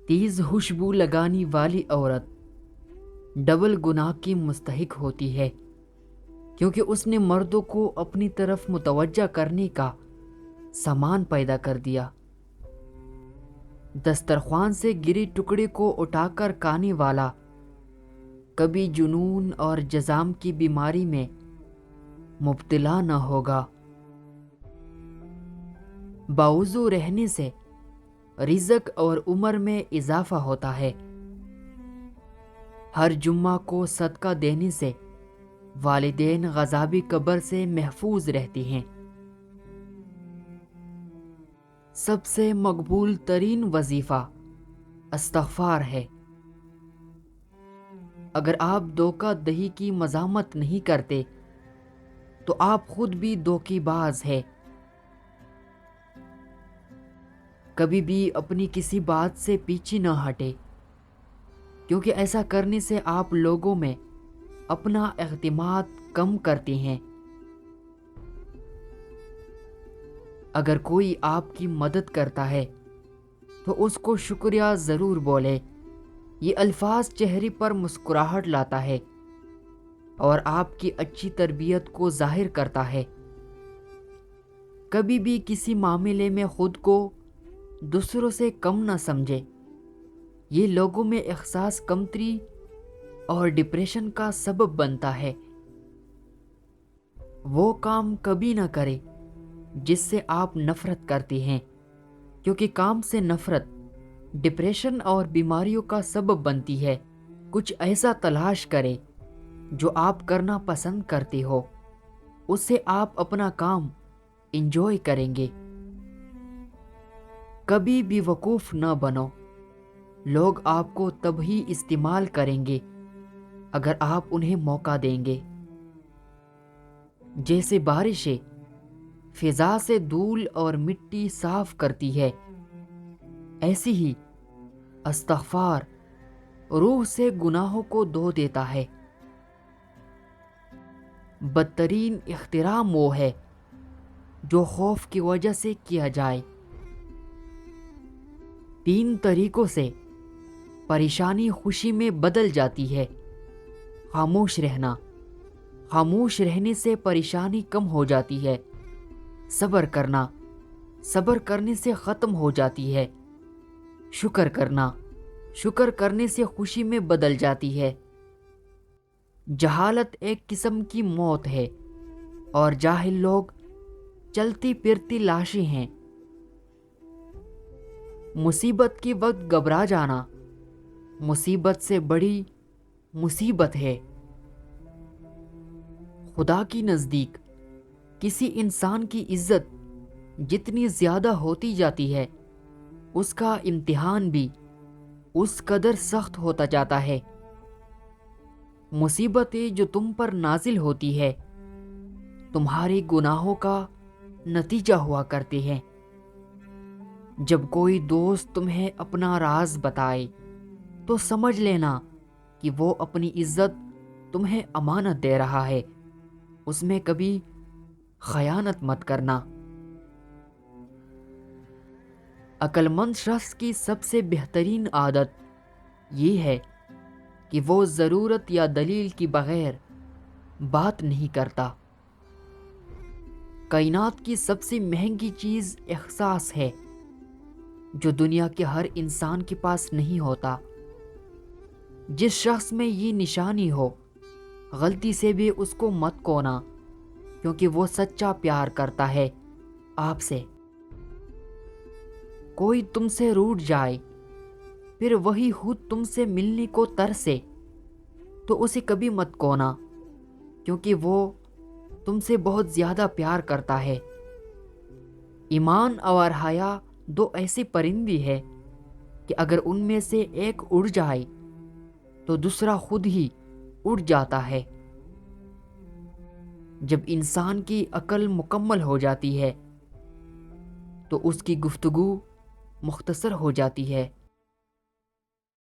تیز خوشبو لگانے والی عورت ڈبل گناہ کی مستحق ہوتی ہے، کیونکہ اس نے مردوں کو اپنی طرف متوجہ کرنے کا سامان پیدا کر دیا۔ دسترخوان سے گری ٹکڑے کو اٹھا کر کھانے والا کبھی جنون اور جذام کی بیماری میں مبتلا نہ ہوگا۔ باوضو رہنے سے رزق اور عمر میں اضافہ ہوتا ہے۔ ہر جمعہ کو صدقہ دینے سے والدین عذابی قبر سے محفوظ رہتے ہیں۔ سب سے مقبول ترین وظیفہ استغفار ہے۔ اگر آپ دھوکہ دہی کی مزاحمت نہیں کرتے تو آپ خود بھی دھوکے باز ہے۔ کبھی بھی اپنی کسی بات سے پیچھے نہ ہٹے، کیونکہ ایسا کرنے سے آپ لوگوں میں اپنا اعتماد کم کرتے ہیں۔ اگر کوئی آپ کی مدد کرتا ہے تو اس کو شکریہ ضرور بولے۔ یہ الفاظ چہرے پر مسکراہٹ لاتا ہے اور آپ کی اچھی تربیت کو ظاہر کرتا ہے۔ کبھی بھی کسی معاملے میں خود کو دوسروں سے کم نہ سمجھے۔ یہ لوگوں میں احساس کمتری اور ڈپریشن کا سبب بنتا ہے۔ وہ کام کبھی نہ کرے جس سے آپ نفرت کرتے ہیں، کیونکہ کام سے نفرت ڈپریشن اور بیماریوں کا سبب بنتی ہے۔ کچھ ایسا تلاش کرے جو آپ کرنا پسند کرتے ہو، اس سے آپ اپنا کام انجوائے کریں گے۔ کبھی بھی وقوف نہ بنو۔ لوگ آپ کو تب ہی استعمال کریں گے اگر آپ انہیں موقع دیں گے۔ جیسے بارشیں فضا سے دھول اور مٹی صاف کرتی ہے، ایسی ہی استغفار روح سے گناہوں کو دھو دیتا ہے۔ بدترین احترام وہ ہے جو خوف کی وجہ سے کیا جائے۔ 3 طریقوں سے پریشانی خوشی میں بدل جاتی ہے۔ خاموش رہنا۔ خاموش رہنے سے پریشانی کم ہو جاتی ہے۔ صبر کرنا۔ صبر کرنے سے ختم ہو جاتی ہے۔ شکر کرنا۔ شکر کرنے سے خوشی میں بدل جاتی ہے۔ جہالت ایک قسم کی موت ہے اور جاہل لوگ چلتی پھرتی لاشیں ہیں۔ مصیبت کے وقت گھبرا جانا مصیبت سے بڑی مصیبت ہے۔ خدا کے نزدیک کسی انسان کی عزت جتنی زیادہ ہوتی جاتی ہے، اس کا امتحان بھی اس قدر سخت ہوتا جاتا ہے۔ مصیبتیں جو تم پر نازل ہوتی ہے تمہارے گناہوں کا نتیجہ ہوا کرتے ہیں۔ جب کوئی دوست تمہیں اپنا راز بتائے تو سمجھ لینا کہ وہ اپنی عزت تمہیں امانت دے رہا ہے۔ اس میں کبھی خیانت مت کرنا۔ عقل مند شخص کی سب سے بہترین عادت یہ ہے کہ وہ ضرورت یا دلیل کے بغیر بات نہیں کرتا۔ کائنات کی سب سے مہنگی چیز احساس ہے، جو دنیا کے ہر انسان کے پاس نہیں ہوتا۔ جس شخص میں یہ نشانی ہو، غلطی سے بھی اس کو مت کونا، کیونکہ وہ سچا پیار کرتا ہے آپ سے۔ کوئی تم سے روٹھ جائے پھر وہی خود تم سے ملنے کو ترسے تو اسے کبھی مت کونا، کیونکہ وہ تم سے بہت زیادہ پیار کرتا ہے۔ ایمان اور حیا 2 ایسے پرندے ہیں کہ اگر ان میں سے ایک اڑ جائے تو دوسرا خود ہی اڑ جاتا ہے۔ جب انسان کی عقل مکمل ہو جاتی ہے تو اس کی گفتگو مختصر ہو جاتی ہے۔